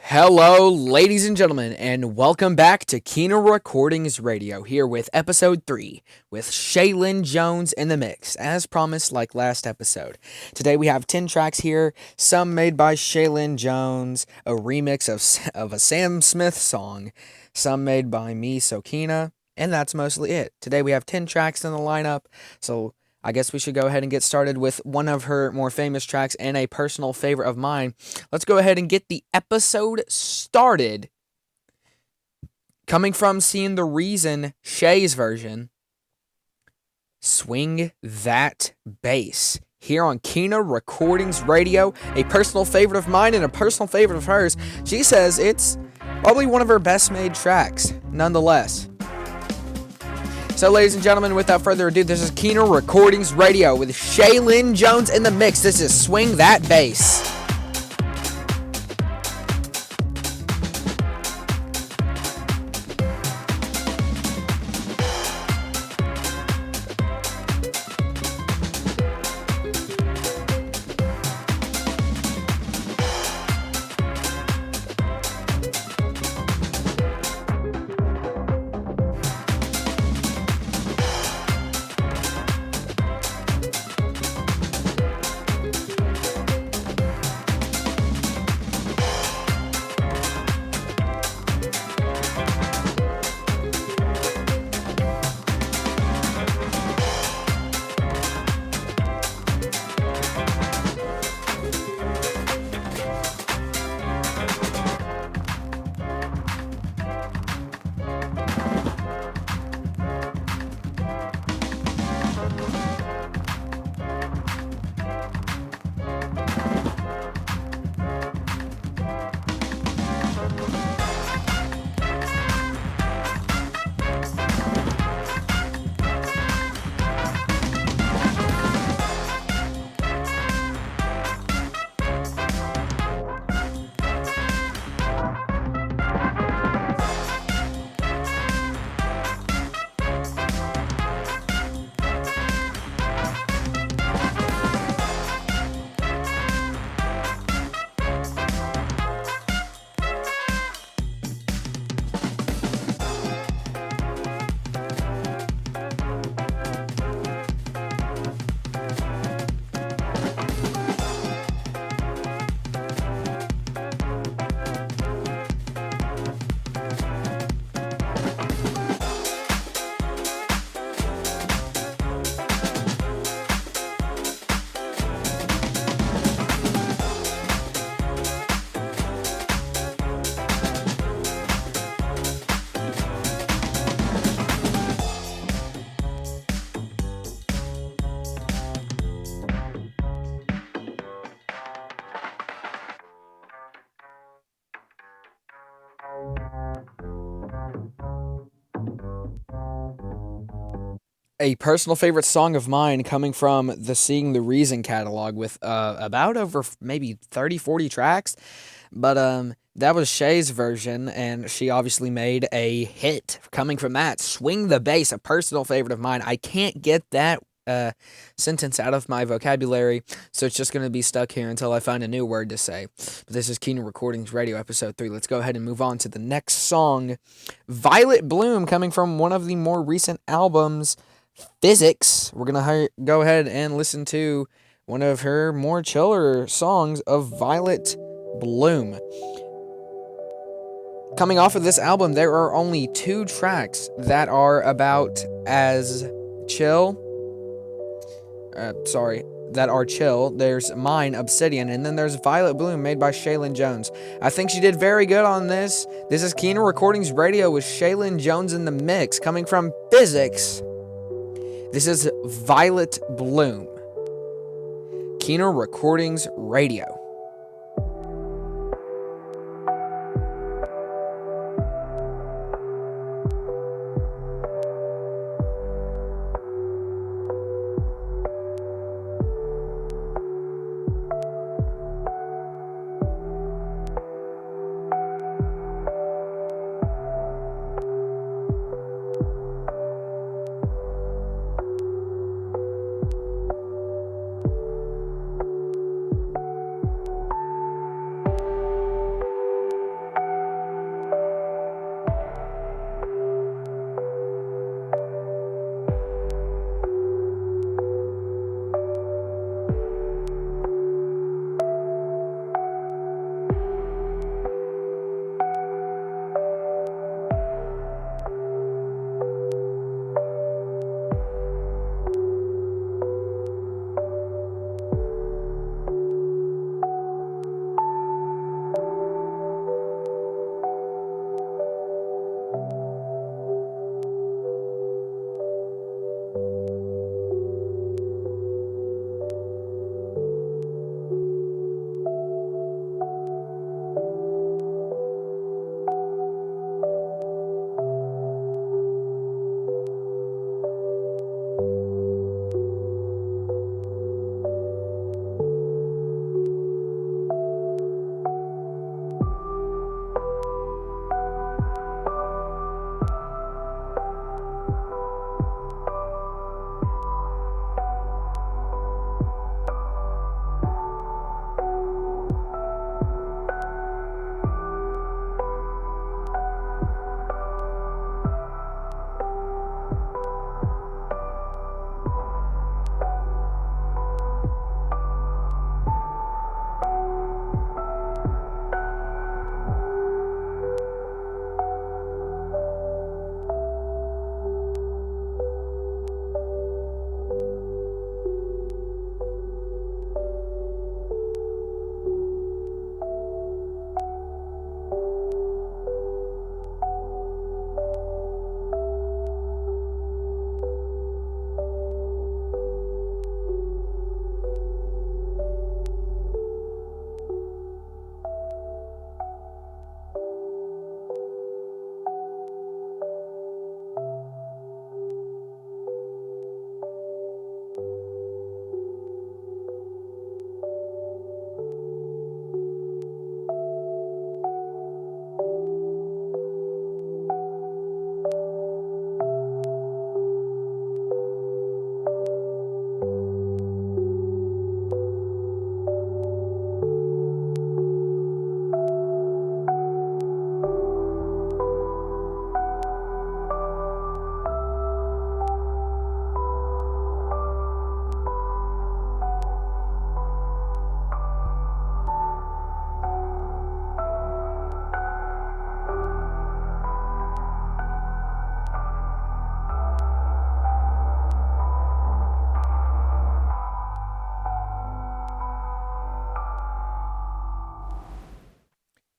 Hello, ladies and gentlemen, and welcome back to Kena Recordings Radio, here with episode 3, with SHaelynn Jones in the mix, as promised like last episode. Today we have 10 tracks here, some made by SHaelynn Jones, a remix of a Sam Smith song, some made by me, Sokena, and that's mostly it. Today we have 10 tracks in the lineup, so I guess we should go ahead and get started with one of her more famous tracks and a personal favorite of mine. Let's go ahead and get the episode started. Coming from Seeing the Reason, Shay's version, Swing That Bass. Here on Kena Recordings Radio, a personal favorite of mine and a personal favorite of hers. She says it's probably one of her best made tracks, nonetheless. So, ladies and gentlemen, without further ado, this is Kena Recordings Radio with SHaelynn Jones in the mix. This is Swing That Bass. A personal favorite song of mine coming from the Seeing the Reason catalog with about over maybe 30, 40 tracks. But that was Shay's version, and she obviously made a hit coming from that. Swing the Bass, a personal favorite of mine. I can't get that sentence out of my vocabulary, so it's just going to be stuck here until I find a new word to say. But this is Kena Recordings Radio, episode 3. Let's go ahead and move on to the next song. Violet Bloom, coming from one of the more recent albums, Physics. We're going to go ahead and listen to one of her more chiller songs of Violet Bloom. Coming off of this album, there are only 2 tracks that are about as chill. That are chill. There's mine, Obsidian, and then there's Violet Bloom, made by SHaelynn Jones. I think she did very good on this. This is Kena Recordings Radio with SHaelynn Jones in the mix, coming from Physics. This is Violet Bloom. Kena Recordings Radio.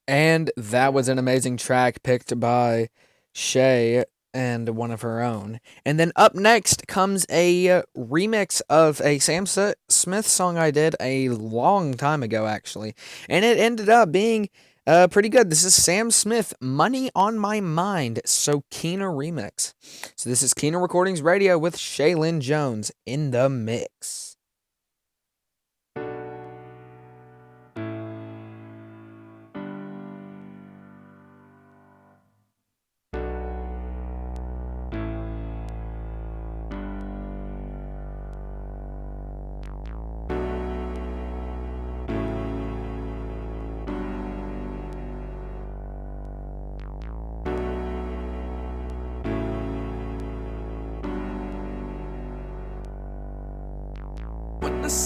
And that was an amazing track picked by Shay and one of her own. And then up next comes a remix of a Sam Smith song I did a long time ago, actually. And it ended up being pretty good. This is Sam Smith, Money on My Mind, Sokena remix. So this is Kena Recordings Radio with SHaelynn Jones in the mix.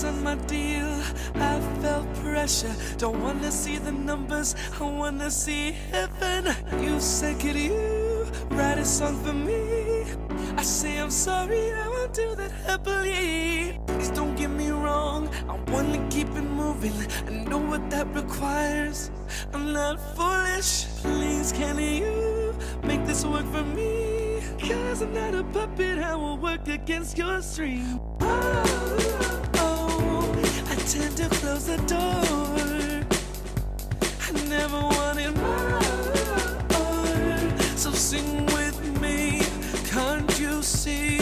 On my deal, I felt pressure. Don't wanna see the numbers, I wanna see heaven. You said, could you write a song for me? I say I'm sorry, I won't do that happily. Please don't get me wrong, I wanna keep it moving. I know what that requires, I'm not foolish. Please can you make this work for me? Cause I'm not a puppet, I will work against your stream. I tend to close the door. I never wanted more. So sing with me, can't you see?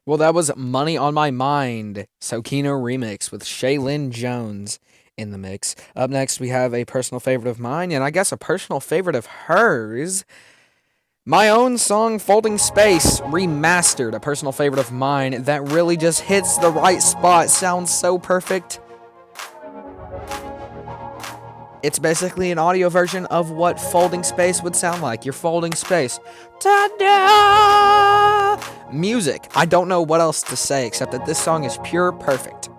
Well, that was Money on My Mind, Sokena remix with SHaelynn Jones in the mix. Up next, we have a personal favorite of mine, and I guess a personal favorite of hers. My own song, Folding Space, remastered, a personal favorite of mine that really just hits the right spot, sounds so perfect. It's basically an audio version of what folding space would sound like. You're folding space. Ta-da! Music. I don't know what else to say except that this song is pure perfect.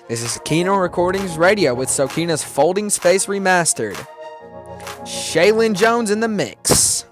This is Kena Recordings Radio with Sokena's Folding Space Remastered. SHaelynn Jones in the mix.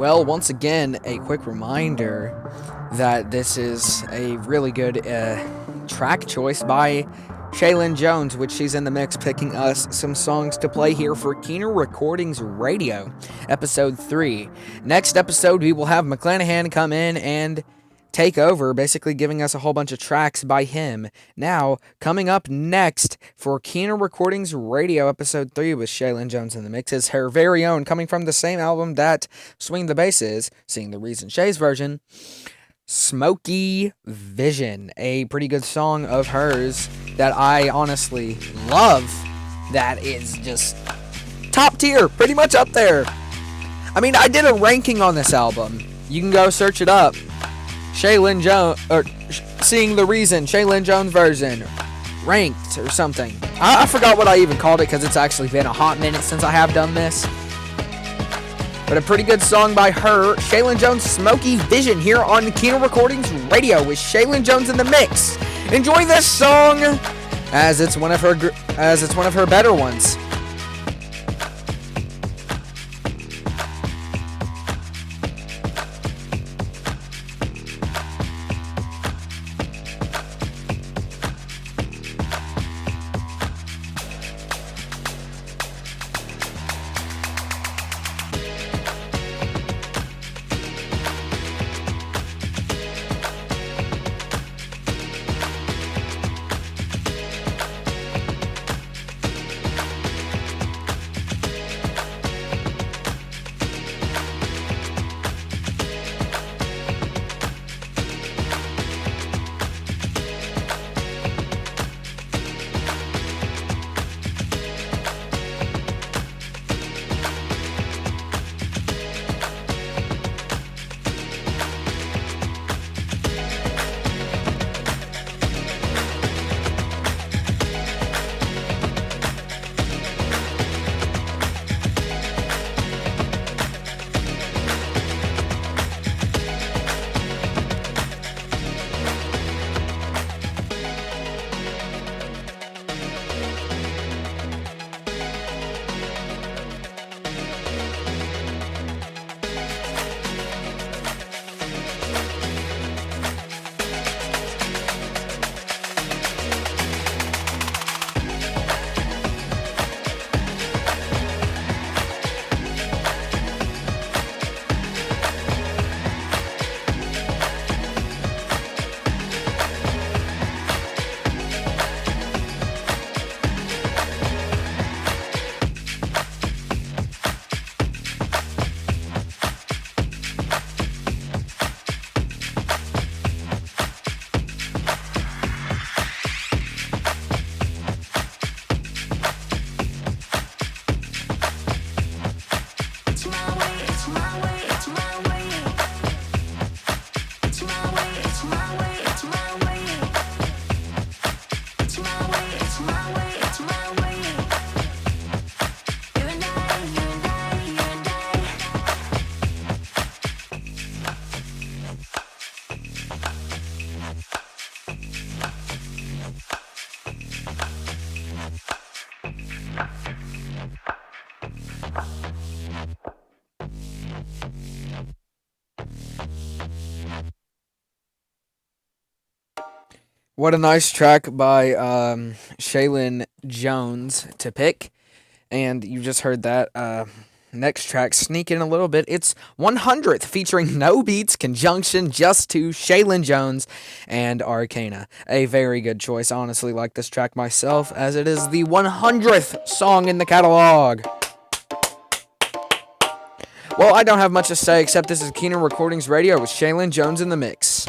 Well, once again, a quick reminder that this is a really good track choice by SHaelynn Jones, which she's in the mix picking us some songs to play here for Keener Recordings Radio, episode 3. Next episode, we will have McClanahan come in and take over, basically giving us a whole bunch of tracks by him. Now, coming up next for Keener Recordings Radio, episode 3 with SHaelynn Jones in the mix is her very own, coming from the same album that Swing the Bass is, Seeing the Reason Shay's version, Smokey Vision, a pretty good song of hers that I honestly love, that is just top tier, pretty much up there. I mean, I did a ranking on this album. You can go search it up. SHaelynn Jones, or Seeing the Reason, SHaelynn Jones version, ranked or something. I forgot what I even called it because it's actually been a hot minute since I have done this. But a pretty good song by her, SHaelynn Jones, Smokey Vision, here on Keener Recordings Radio with SHaelynn Jones in the mix. Enjoy this song as it's one of her better ones. What a nice track by SHaelynn Jones to pick. And you just heard that next track sneak in a little bit. It's 100th featuring No Beats Conjunction Just to SHaelynn Jones and Arcana. A very good choice. I honestly like this track myself as it is the 100th song in the catalog. Well, I don't have much to say except this is Keenan Recordings Radio with SHaelynn Jones in the mix.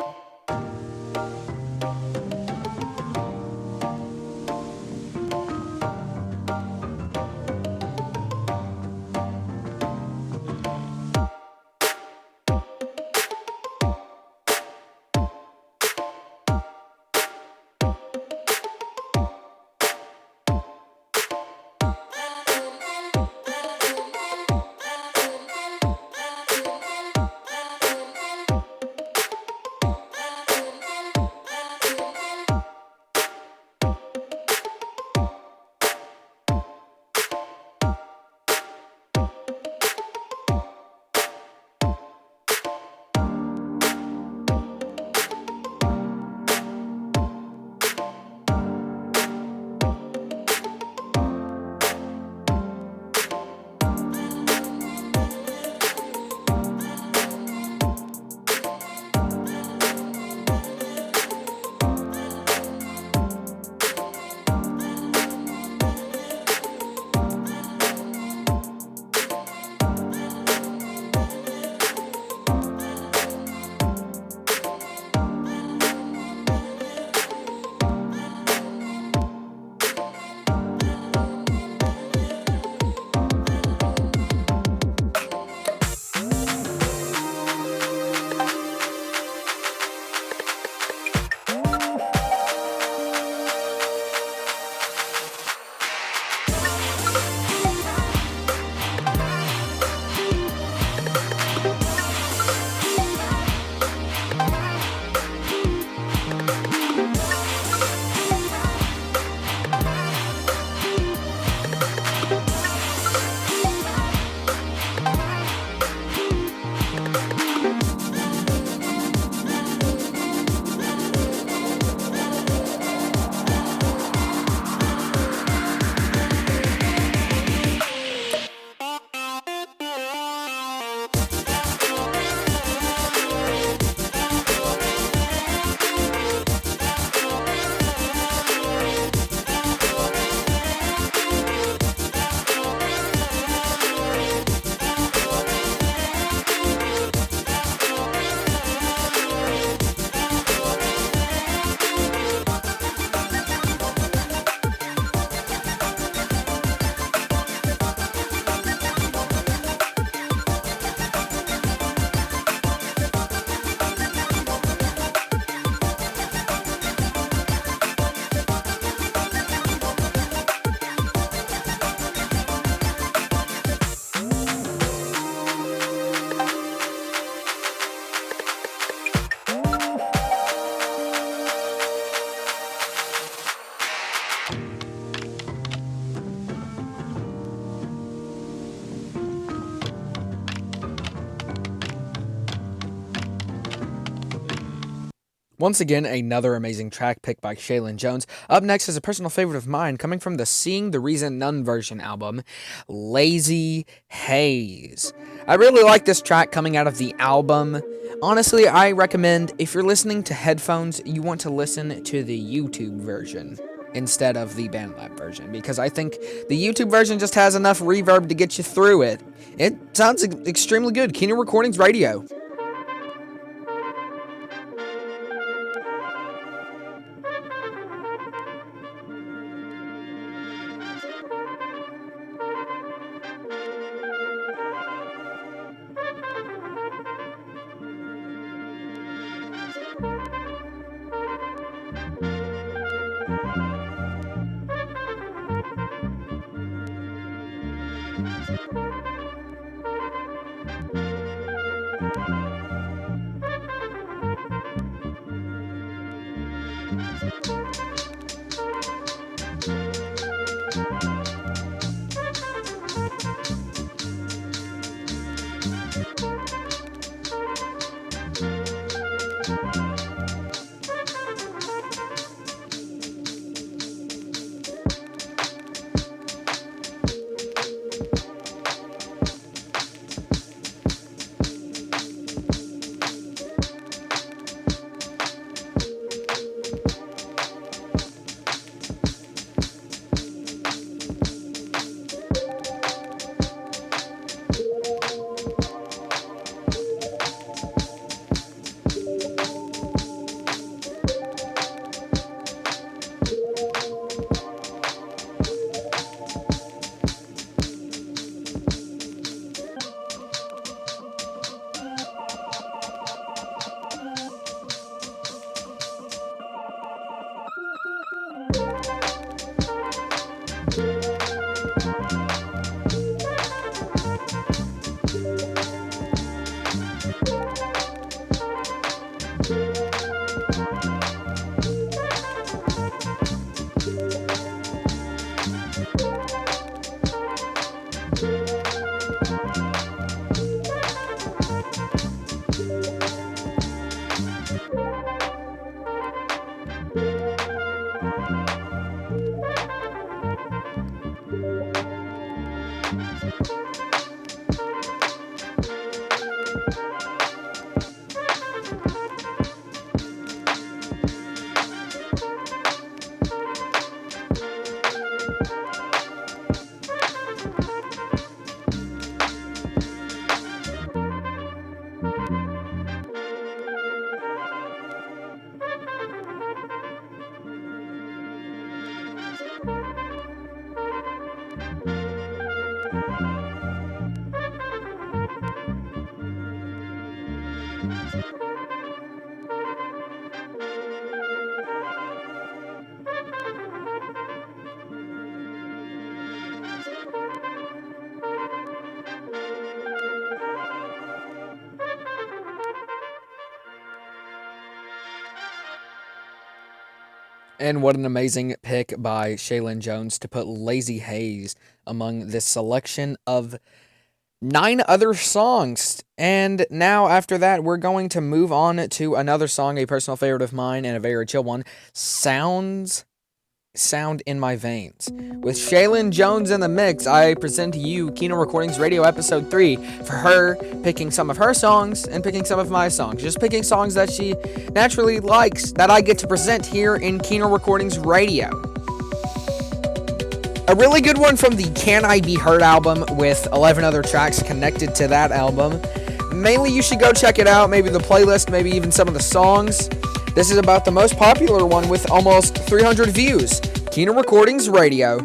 Once again, another amazing track picked by SHaelynn Jones. Up next is a personal favorite of mine coming from the Seeing the Reason None version album, Lazy Haze. I really like this track coming out of the album. Honestly, I recommend if you're listening to headphones, you want to listen to the YouTube version instead of the BandLab version, because I think the YouTube version just has enough reverb to get you through it. It sounds extremely good. Keenan Recordings Radio. And what an amazing pick by SHaelynn Jones to put Lazy Haze among this selection of 9 other songs. And now, after that, we're going to move on to another song, a personal favorite of mine and a very chill one, Sound in My Veins. With SHaelynn Jones in the mix, I present to you Kino Recordings Radio Episode 3 for her picking some of her songs and picking some of my songs. Just picking songs that she naturally likes that I get to present here in Kino Recordings Radio. A really good one from the Can I Be Heard album with 11 other tracks connected to that album. Mainly you should go check it out, maybe the playlist, maybe even some of the songs. This is about the most popular one with almost 300 views. Kino Recordings Radio.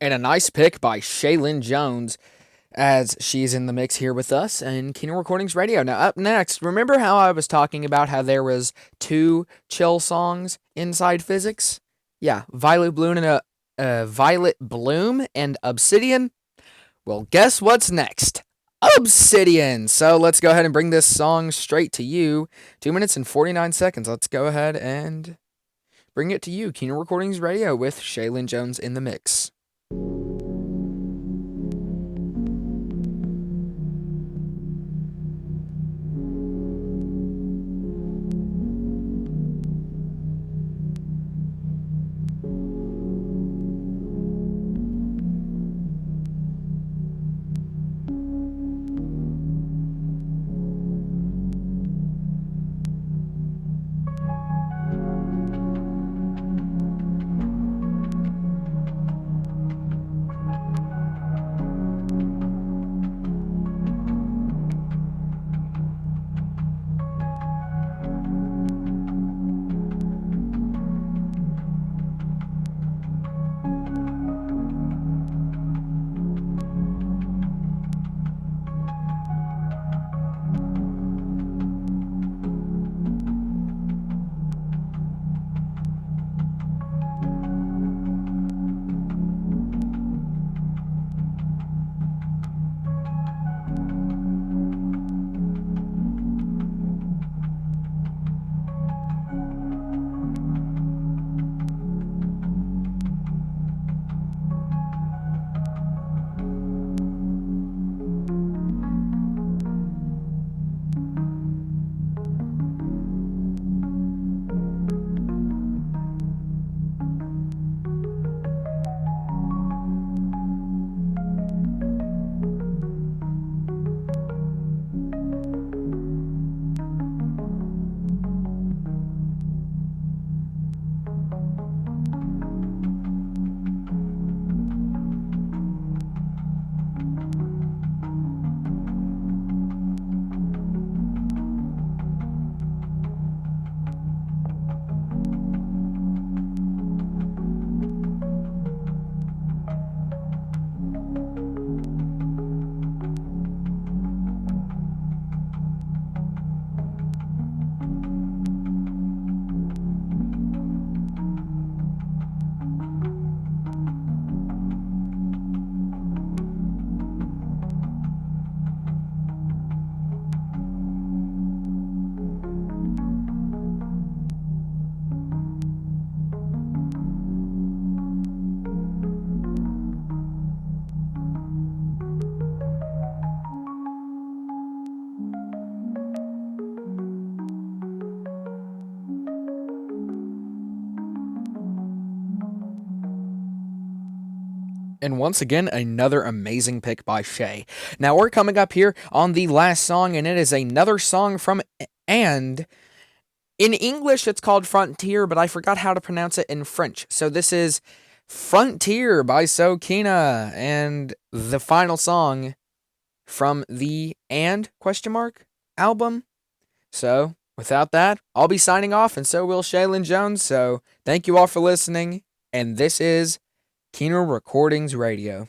And a nice pick by SHaelynn Jones as she's in the mix here with us in Kino Recordings Radio. Now, up next, remember how I was talking about how there was 2 chill songs inside Physics? Yeah, Violet Bloom and Obsidian. Well, guess what's next? Obsidian! So let's go ahead and bring this song straight to you. 2 minutes and 49 seconds. Let's go ahead and bring it to you, Keener Recordings Radio with SHaelynn Jones in the mix. And once again, another amazing pick by Shay. Now we're coming up here on the last song, and it is another song from And. In English, it's called Frontière, but I forgot how to pronounce it in French. So this is Frontière by Sokena, and the final song from the And album. So without that, I'll be signing off, and so will SHaelynn Jones. So thank you all for listening, and this is Keener Recordings Radio.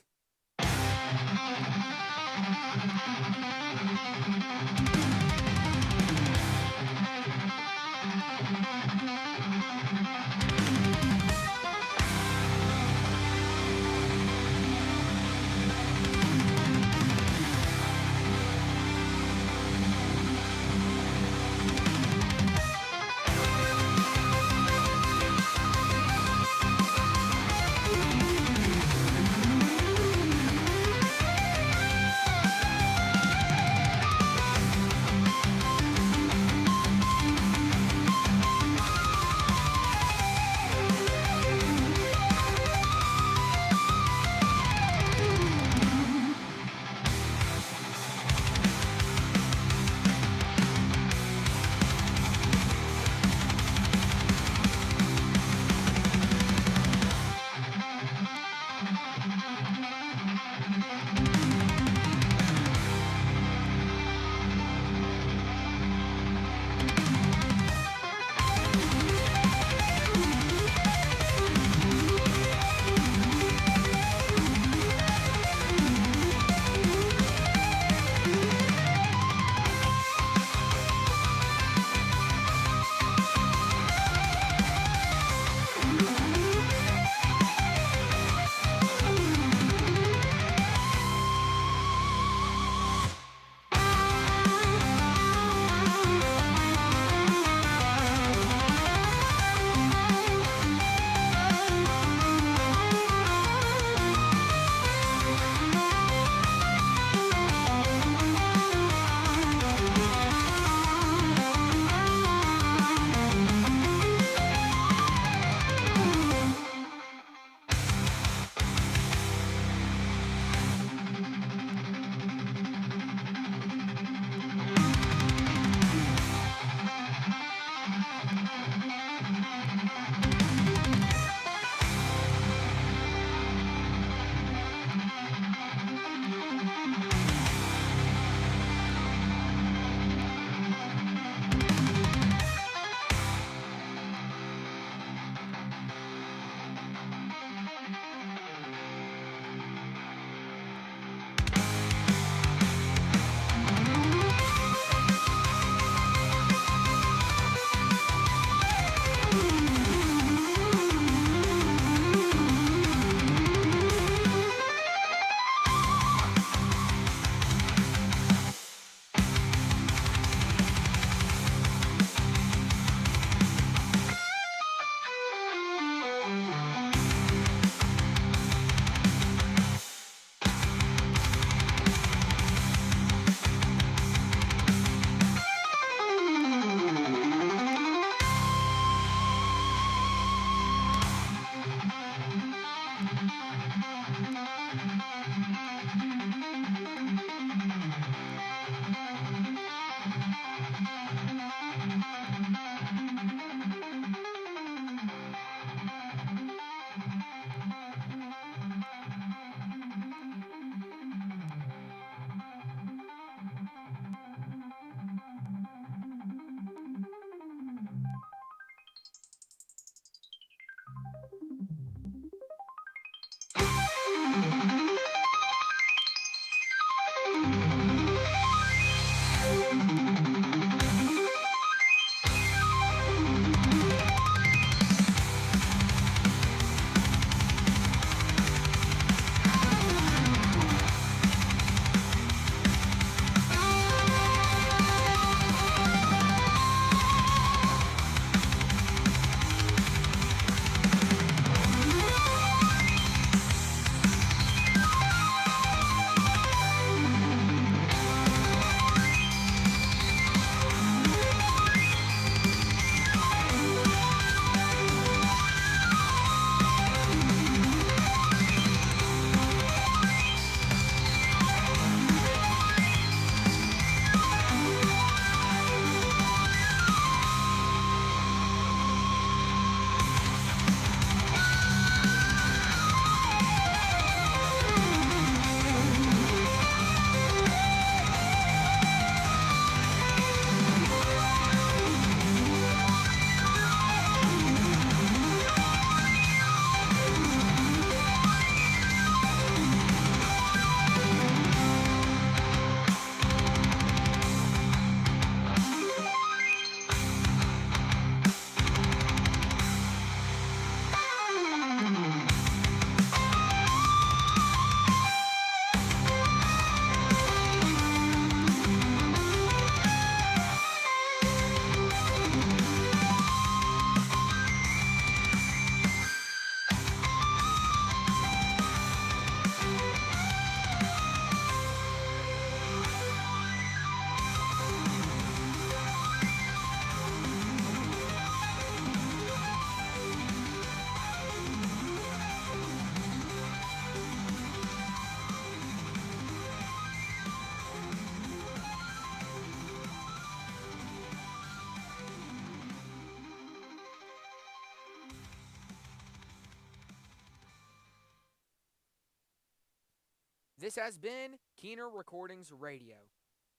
This has been Keener Recordings Radio.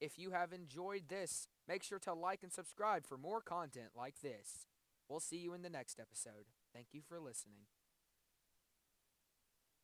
If you have enjoyed this, make sure to like and subscribe for more content like this. We'll see you in the next episode. Thank you for listening.